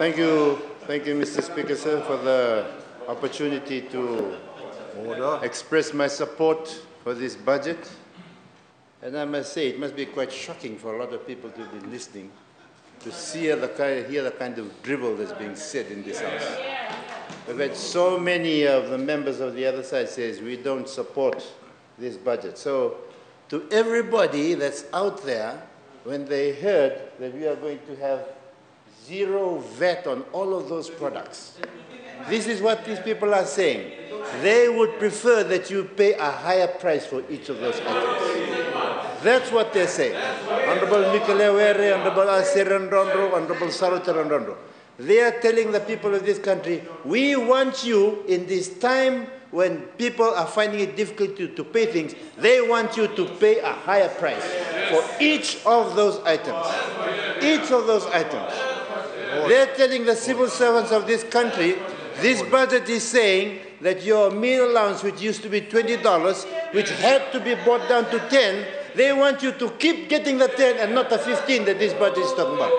Thank you, Mr. Speaker, sir, for the opportunity to express my support for this budget. And I must say, it must be quite shocking for a lot of people to be listening, to hear the kind of dribble that's being said in this House. We've had so many of the members of the other side says we don't support this budget. So to everybody that's out there, when they heard that we are going to have zero VAT on all of those products, this is what these people are saying. They would prefer that you pay a higher price for each of those items. That's what they're saying. Honorable Mikelewere, Honorable Asirandondo, Honorable Saruterandondo. They are telling the people of this country, we want you in this time when people are finding it difficult to pay things, they want you to pay a higher price for each of those items. Each of those items. They're telling the civil servants of this country, this budget is saying that your meal allowance, which used to be $20, which had to be brought down to 10, they want you to keep getting the 10 and not the 15 that this budget is talking about.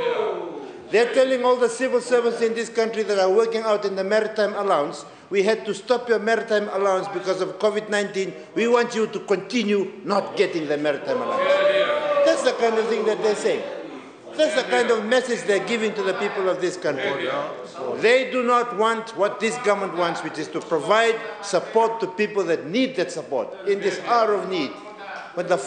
They're telling all the civil servants in this country that are working out in the maritime allowance, we had to stop your maritime allowance because of COVID-19. We want you to continue not getting the maritime allowance. That's the kind of thing that they're saying. That's the kind of message they're giving to the people of this country. They do not want what this government wants, which is to provide support to people that need that support in this hour of need. When the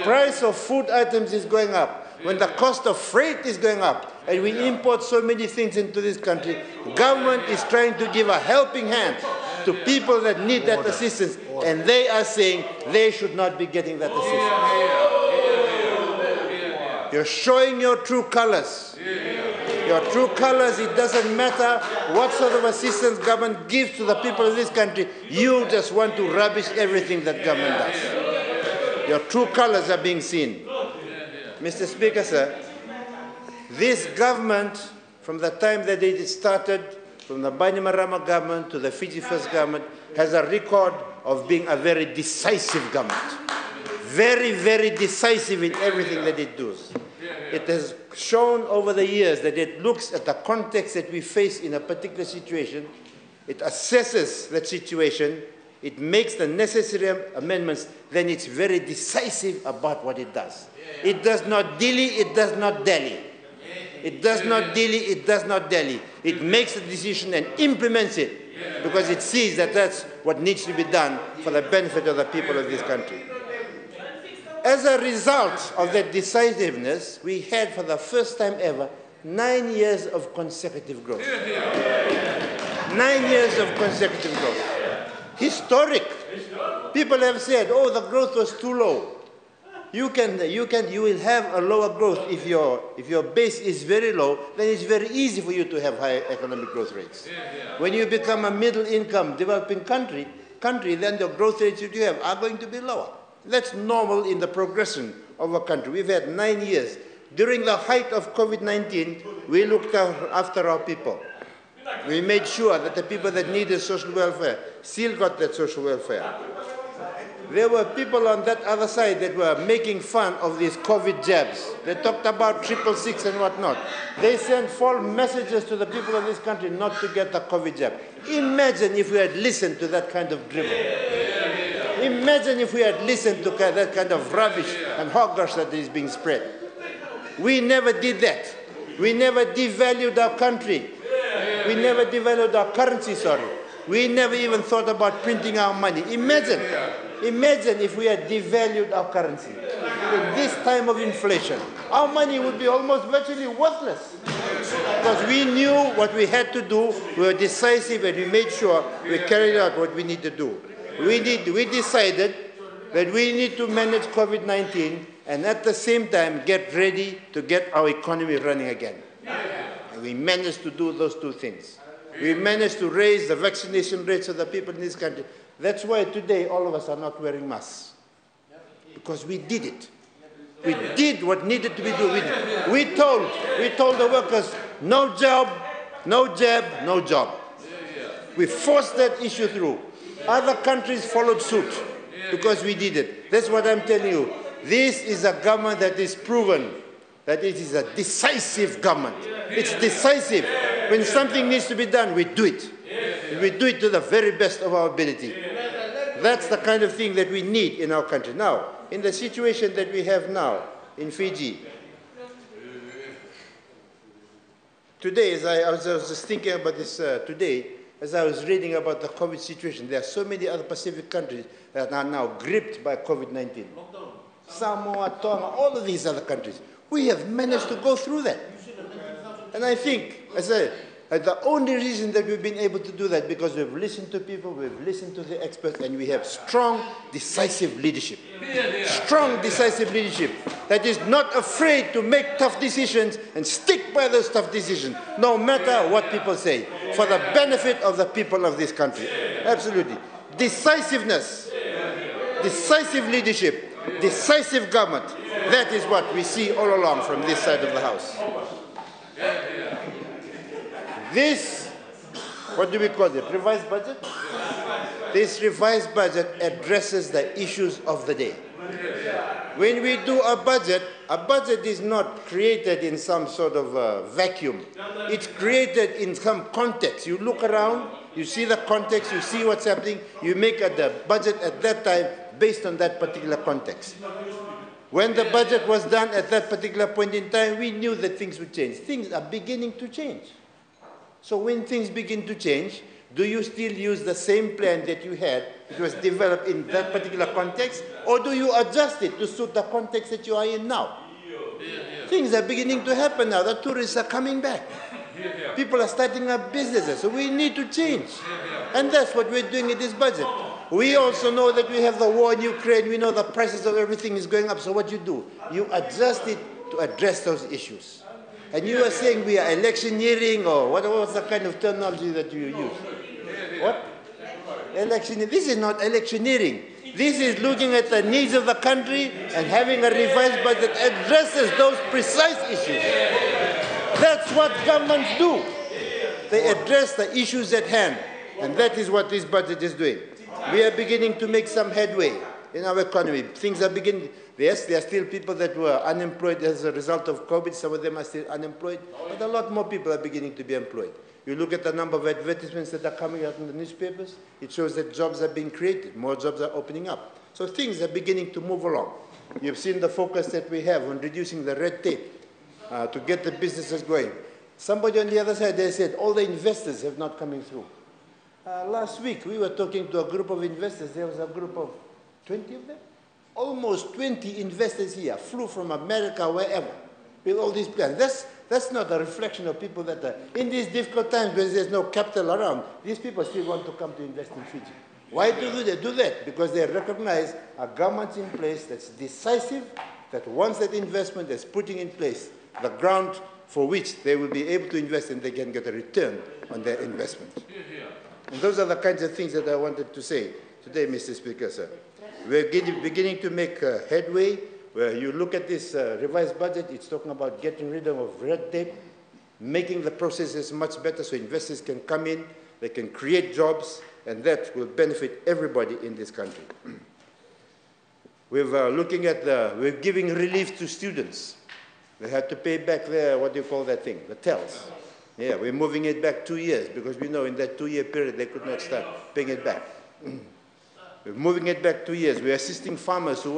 price of food items is going up, when the cost of freight is going up, and we import so many things into this country, government is trying to give a helping hand to people that need that assistance, and they are saying they should not be getting that assistance. You're showing your true colors. Your true colors, it doesn't matter what sort of assistance government gives to the people of this country, you just want to rubbish everything that government does. Your true colors are being seen. Mr. Speaker, sir, this government, from the time that it started, from the Bainimarama government to the Fiji First government, has a record of being a very decisive government. Very, very decisive in everything that it does. It has shown over the years that it looks at the context that we face in a particular situation, it assesses that situation, it makes the necessary amendments, then it's very decisive about what it does. It does not dilly, it does not dally. It does not dilly, it does not dally. It makes a decision and implements it because it sees that that's what needs to be done for the benefit of the people of this country. As a result of that decisiveness, we had for the first time ever 9 years of consecutive growth. 9 years of consecutive growth. Historic. People have said, oh, the growth was too low. You will have a lower growth if your base is very low, then it's very easy for you to have high economic growth rates. When you become a middle income developing country, then the growth rates that you have are going to be lower. That's normal in the progression of a country. We've had 9 years. During the height of COVID-19, we looked after our people. We made sure that the people that needed social welfare still got that social welfare. There were people on that other side that were making fun of these COVID jabs. They talked about 666 and whatnot. They sent false messages to the people of this country not to get the COVID jab. Imagine if we had listened to that kind of dribble. Imagine if we had listened to that kind of rubbish and hogwash that is being spread. We never did that. We never devalued our country. We never devalued our currency, sorry. We never even thought about printing our money. Imagine if we had devalued our currency. In this time of inflation, our money would be almost virtually worthless. Because we knew what we had to do, we were decisive, and we made sure we carried out what we need to do. We decided that we need to manage COVID-19 and at the same time get ready to get our economy running again. And we managed to do those two things. We managed to raise the vaccination rates of the people in this country. That's why today all of us are not wearing masks. Because we did it. We did what needed to be done. We told the workers, no job, no jab, no job. We forced that issue through. Other countries followed suit because we did it. That's what I'm telling you. This is a government that is proven that it is a decisive government. It's decisive. When something needs to be done, we do it. And we do it to the very best of our ability. That's the kind of thing that we need in our country. Now, in the situation that we have now in Fiji, today, as I was just thinking about this today, as I was reading about the COVID situation, there are so many other Pacific countries that are now gripped by COVID-19. Samoa, Tonga, all of these other countries. We have managed to go through that. And I think, as I the only reason that we've been able to do that because we've listened to people, we've listened to the experts, and we have strong, decisive leadership. Strong, decisive leadership that is not afraid to make tough decisions and stick by those tough decisions, no matter what people say, for the benefit of the people of this country. Absolutely. Decisiveness, decisive leadership, decisive government. That is what we see all along from this side of the House. This, what do we call it, revised budget? This revised budget addresses the issues of the day. When we do a budget is not created in some sort of vacuum. It's created in some context. You look around, you see the context, you see what's happening, you make the budget at that time based on that particular context. When the budget was done at that particular point in time, we knew that things would change. Things are beginning to change. So when things begin to change, do you still use the same plan that you had, which was developed in that particular context, or do you adjust it to suit the context that you are in now? Things are beginning to happen now. The tourists are coming back. People are starting up businesses, so we need to change. And that's what we're doing in this budget. We also know that we have the war in Ukraine. We know the prices of everything is going up. So what you do? You adjust it to address those issues. And you are saying we are electioneering, or what was the kind of terminology that you use? What? Electioneering. This is not electioneering. This is looking at the needs of the country and having a revised budget that addresses those precise issues. That's what governments do. They address the issues at hand. And that is what this budget is doing. We are beginning to make some headway in our economy. Things are beginning. Yes, there are still people that were unemployed as a result of COVID. Some of them are still unemployed. But a lot more people are beginning to be employed. You look at the number of advertisements that are coming out in the newspapers, it shows that jobs are being created. More jobs are opening up. So things are beginning to move along. You've seen the focus that we have on reducing the red tape to get the businesses going. Somebody on the other side, they said, all the investors have not coming through. Last week, we were talking to a group of investors. There was a group of 20 of them. Almost 20 investors here flew from America, wherever, with all these plans. That's not a reflection of people that are, in these difficult times when there's no capital around, these people still want to come to invest in Fiji. Why do they do that? Because they recognize a government in place that's decisive, that wants that investment, that's putting in place the ground for which they will be able to invest and they can get a return on their investment. And those are the kinds of things that I wanted to say today, Mr. Speaker, sir. We're beginning to make headway. Where you look at this revised budget, it's talking about getting rid of red tape, making the processes much better so investors can come in, they can create jobs, and that will benefit everybody in this country. We're giving relief to students. They have to pay back their, what do you call that thing, the TELS. Yeah, we're moving it back 2 years because we know in that 2-year period they could not start paying it back. We're moving it back 2 years. We're assisting farmers who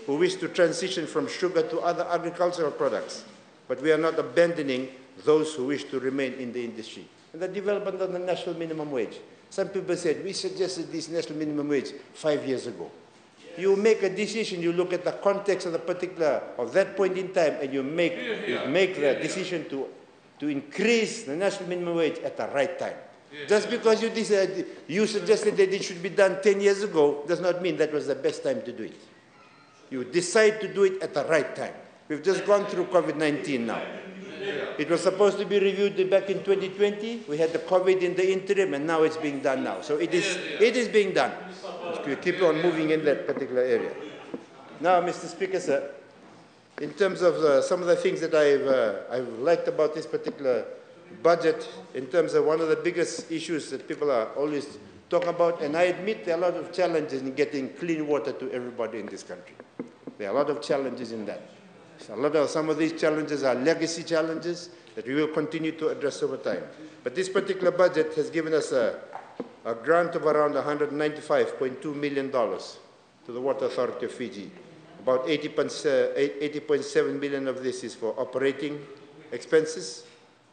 wish to transition from sugar to other agricultural products. But we are not abandoning those who wish to remain in the industry. And the development of the national minimum wage. Some people said, we suggested this national minimum wage 5 years ago. You make a decision, you look at the context of the particular, of that point in time, and you make the decision to increase the national minimum wage at the right time. Just because you suggested that it should be done 10 years ago does not mean that was the best time to do it. You decide to do it at the right time. We've just gone through COVID-19 now. It was supposed to be reviewed back in 2020. We had the COVID in the interim, and now it's being done now. So it is being done. We keep on moving in that particular area. Now, Mr. Speaker, sir, in terms of some of the things that I've liked about this particular budget, in terms of one of the biggest issues that people are always talking about, and I admit there are a lot of challenges in getting clean water to everybody in this country. There are a lot of challenges in that. Some of these challenges are legacy challenges that we will continue to address over time. But this particular budget has given us a grant of around $195.2 million to the Water Authority of Fiji. About 80.7 million of this is for operating expenses,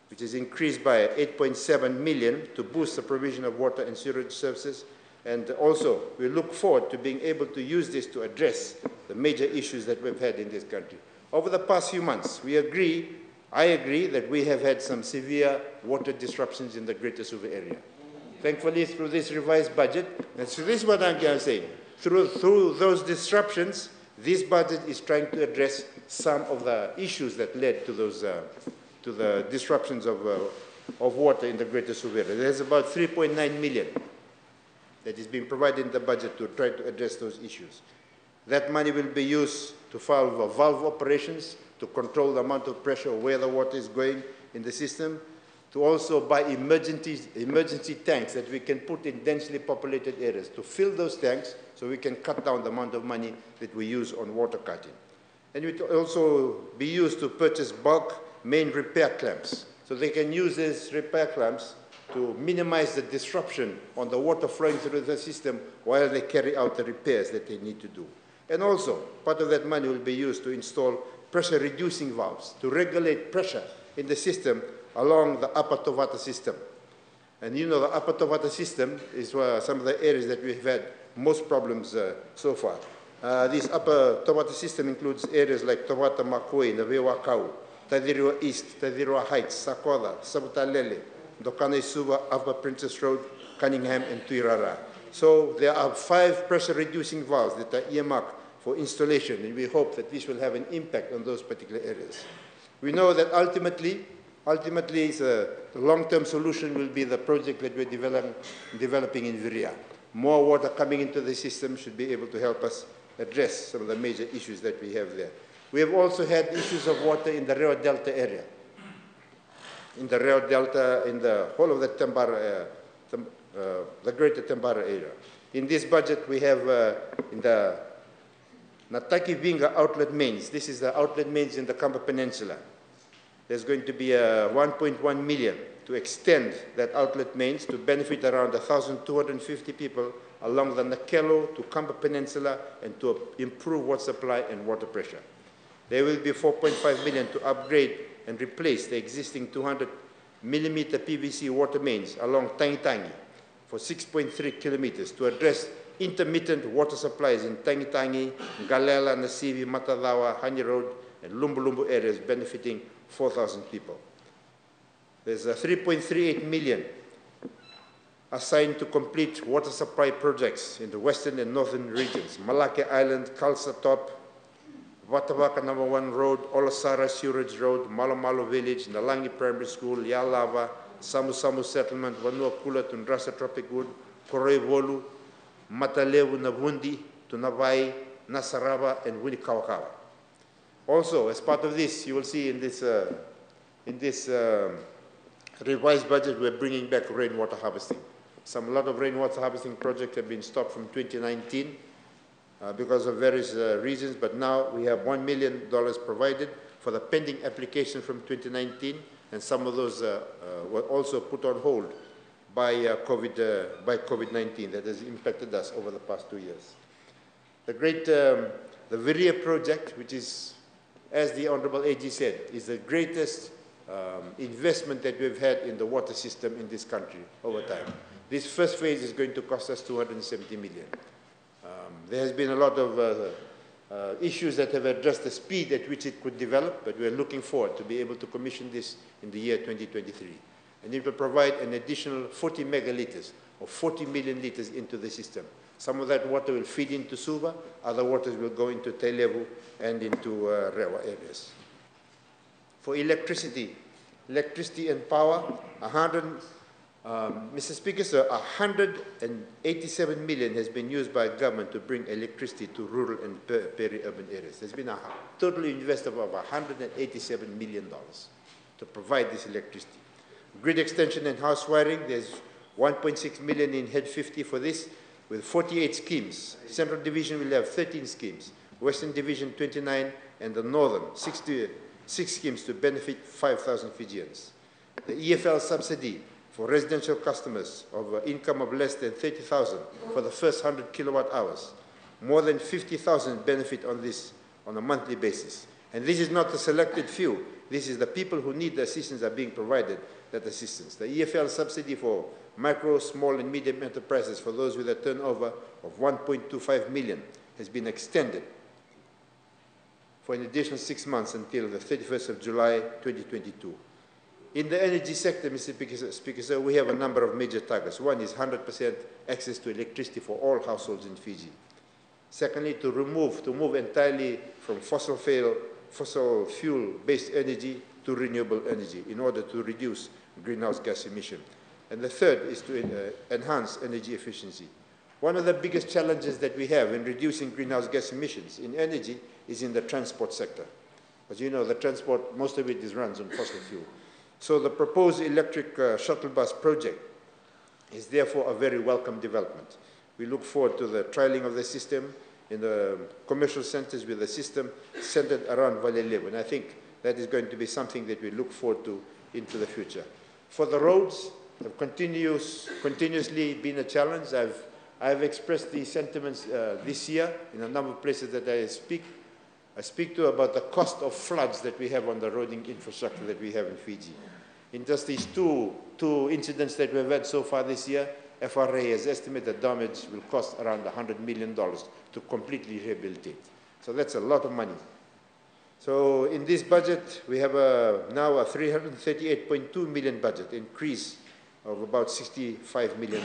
which is increased by 8.7 million to boost the provision of water and sewage services. And also, we look forward to being able to use this to address the major issues that we've had in this country. Over the past few months, I agree that we have had some severe water disruptions in the Greater Suva area. Thankfully, through this revised budget, and so this is what I'm saying, through those disruptions, this budget is trying to address some of the issues that led to those to the disruptions of water in the Greater Suva area. There's about 3.9 million that is being provided in the budget to try to address those issues. That money will be used to valve operations, to control the amount of pressure where the water is going in the system, to also buy emergency tanks that we can put in densely populated areas, to fill those tanks so we can cut down the amount of money that we use on water cutting. And it will also be used to purchase bulk main repair clamps, so they can use these repair clamps to minimize the disruption on the water flowing through the system while they carry out the repairs that they need to do. And also, part of that money will be used to install pressure-reducing valves to regulate pressure in the system along the upper Tovata system. And you know the upper Tovata system is some of the areas that we've had most problems so far. This upper Tovata system includes areas like Tovata Makoi, Navewa Kau, Tadiriwa East, Tadiriwa Heights, Sakoda, Sabutalele, Dokane Suva, Upper Princess Road, Cunningham, and Tuirara. So there are 5 pressure-reducing valves that are earmarked for installation, and we hope that this will have an impact on those particular areas. We know that ultimately the long-term solution will be the project that we're developing in Viria. More water coming into the system should be able to help us address some of the major issues that we have there. We have also had issues of water in the Rewa Delta area. In the Rewa Delta, in the whole of the Tambara, the greater Tambara area. In this budget, we have in the Nataki Vinga outlet mains. This is the outlet mains in the Kamba Peninsula. There's going to be 1.1 million to extend that outlet mains to benefit around 1,250 people along the Nakelo to Kamba Peninsula and to improve water supply and water pressure. There will be 4.5 million to upgrade and replace the existing 200 millimeter PVC water mains along Tangi Tangi for 6.3 kilometers to address intermittent water supplies in Tangi Tangi, Galela, Nasivi, Matadawa, Hani Road, and Lumbu Lumbu areas benefiting 4,000 people. There's 3.38 million assigned to complete water supply projects in the western and northern regions. Malake Island, Kalsa Top, Watawaka No. 1 Road, Olasara Sewerage Road, Malo Village, Nalangi Primary School, Yalava, Samu Samu Settlement, Vanua Kula, Tundrasa Tropic Wood, Koroi Volu, Matalevu Navundi, Tunavai, Nasarava, and Winikawakawa. Also, as part of this, you will see in this revised budget, we're bringing back rainwater harvesting. A lot of rainwater harvesting projects have been stopped from 2019 because of various reasons, but now we have $1 million provided for the pending application from 2019, and some of those were also put on hold by COVID-19 that has impacted us over the past 2 years. The Viria project, which is, as the Honorable AG said, is the greatest investment that we've had in the water system in this country over time. This first phase is going to cost us $270 million. There has been a lot of issues that have addressed the speed at which it could develop, but we're looking forward to be able to commission this in the year 2023. And it will provide an additional 40 megaliters, or 40 million liters into the system. Some of that water will feed into Suva, other waters will go into Tailevu and into Rewa areas. For electricity and power, Mr. Speaker, sir, 187 million has been used by government to bring electricity to rural and peri-urban areas. There's been a total investment of $187 million to provide this electricity. Grid extension and house wiring, there's 1.6 million in Head 50 for this, with 48 schemes. Central Division will have 13 schemes, Western Division 29, and the northern, 6 schemes to benefit 5,000 Fijians. The EFL subsidy for residential customers of income of less than 30,000 for the first 100 kilowatt hours. More than 50,000 benefit on this on a monthly basis. And this is not the selected few. This is the people who need the assistance are being provided that assistance. The EFL subsidy for micro, small and medium enterprises for those with a turnover of 1.25 million has been extended for an additional 6 months until the 31st of July 2022. In the energy sector, Mr. Speaker, sir, we have a number of major targets. One is 100% access to electricity for all households in Fiji. Secondly, to move entirely from fossil fuel-based energy to renewable energy in order to reduce greenhouse gas emission. And the third is to enhance energy efficiency. One of the biggest challenges that we have in reducing greenhouse gas emissions in energy is in the transport sector. As you know, the transport, most of it runs on fossil fuel. So the proposed electric shuttle bus project is therefore a very welcome development. We look forward to the trialing of the system in the commercial centers with a system centered around Valelevo. And I think that is going to be something that we look forward to into the future. For the roads, have continuously been a challenge. I've expressed these sentiments this year in a number of places that I speak to about the cost of floods that we have on the roading infrastructure that we have in Fiji. In just these two incidents that we've had so far this year, FRA has estimated damage will cost around $100 million to completely rehabilitate. So that's a lot of money. So in this budget, we have now a $338.2 million budget, increase of about $65 million.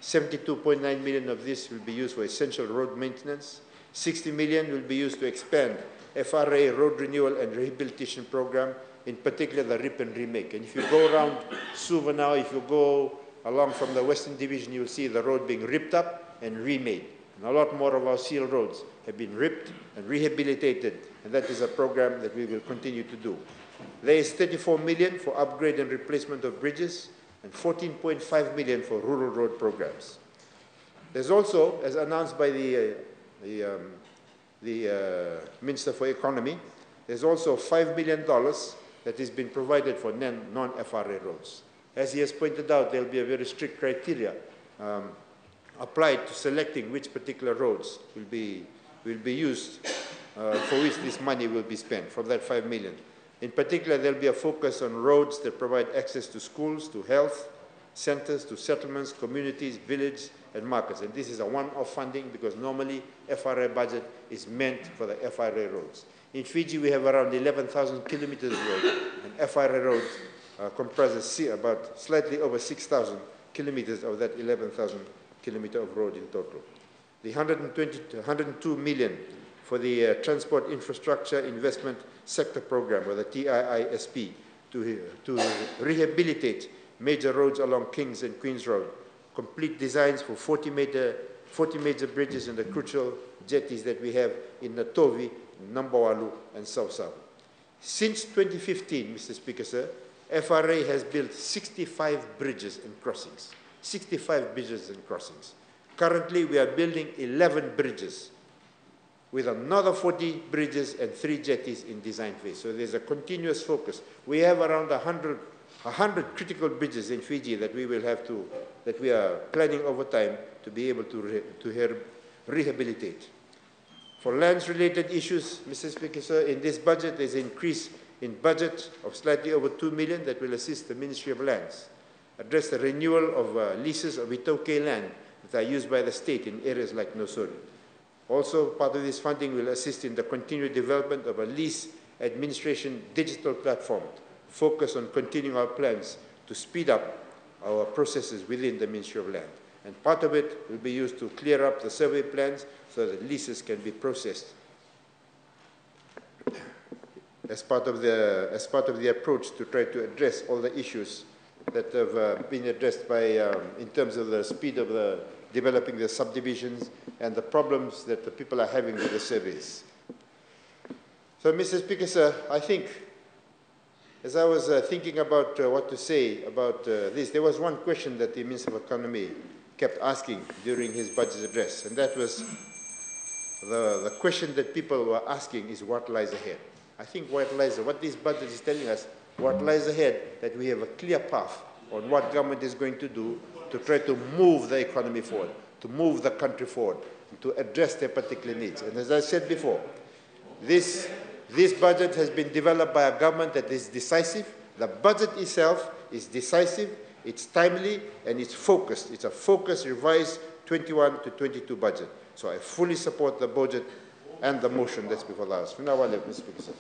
$72.9 million of this will be used for essential road maintenance. $60 million will be used to expand FRA road renewal and rehabilitation program, in particular the rip and remake. And if you go around Suva now, if you go along from the Western Division, you'll see the road being ripped up and remade. And a lot more of our seal roads have been ripped and rehabilitated, and that is a program that we will continue to do. There is $34 million for upgrade and replacement of bridges, and $14.5 million for rural road programs. There's also, as announced by the Minister for Economy, there's also $5 million that has been provided for non-FRA roads. As he has pointed out, there will be a very strict criteria applied to selecting which particular roads will be used for which this money will be spent from that $5 million. In particular, there will be a focus on roads that provide access to schools, to health centers, to settlements, communities, villages, and markets. And this is a one-off funding because normally FRA budget is meant for the FRA roads. In Fiji, we have around 11,000 kilometers of road, and FRA roads comprises about slightly over 6,000 kilometers of that 11,000 kilometer of road in total. The $102 million for the Transport Infrastructure Investment Sector Program, or the TIISP, to rehabilitate major roads along Kings and Queens Road, complete designs for 40 major bridges and the crucial jetties that we have in Natovi, Nambawalu, and Sausavu. Since 2015, Mr. Speaker, sir, FRA has built 65 bridges and crossings. 65 bridges and crossings. Currently, we are building 11 bridges with another 40 bridges and 3 jetties in design phase. So there's a continuous focus. We have around 100 critical bridges in Fiji that we will have to, that we are planning over time to be able to rehabilitate. For lands-related issues, Mr. Speaker, sir, in this budget, there's an increase in budget of slightly over $2 million that will assist the Ministry of Lands, address the renewal of leases of Itoke land that are used by the state in areas like Nosuri. Also, part of this funding will assist in the continued development of a lease administration digital platform, focus on continuing our plans to speed up our processes within the Ministry of Land. And part of it will be used to clear up the survey plans so that leases can be processed as part of the approach to try to address all the issues that have been addressed by, in terms of the speed of developing the subdivisions and the problems that the people are having with the surveys. So, Mr. Speaker, sir, I think, as I was thinking about what to say about this, there was one question that the Minister of Economy kept asking during his budget address, and that was, the question that people were asking is what lies ahead. I think what this budget is telling us, what lies ahead, that we have a clear path on what government is going to do to try to move the economy forward, to move the country forward, to address their particular needs. And as I said before, this budget has been developed by a government that is decisive. The budget itself is decisive, it's timely, and it's focused. It's a focused, revised 21 to 22 budget. So I fully support the budget and the motion that's before the House. Mr. Speaker, sir.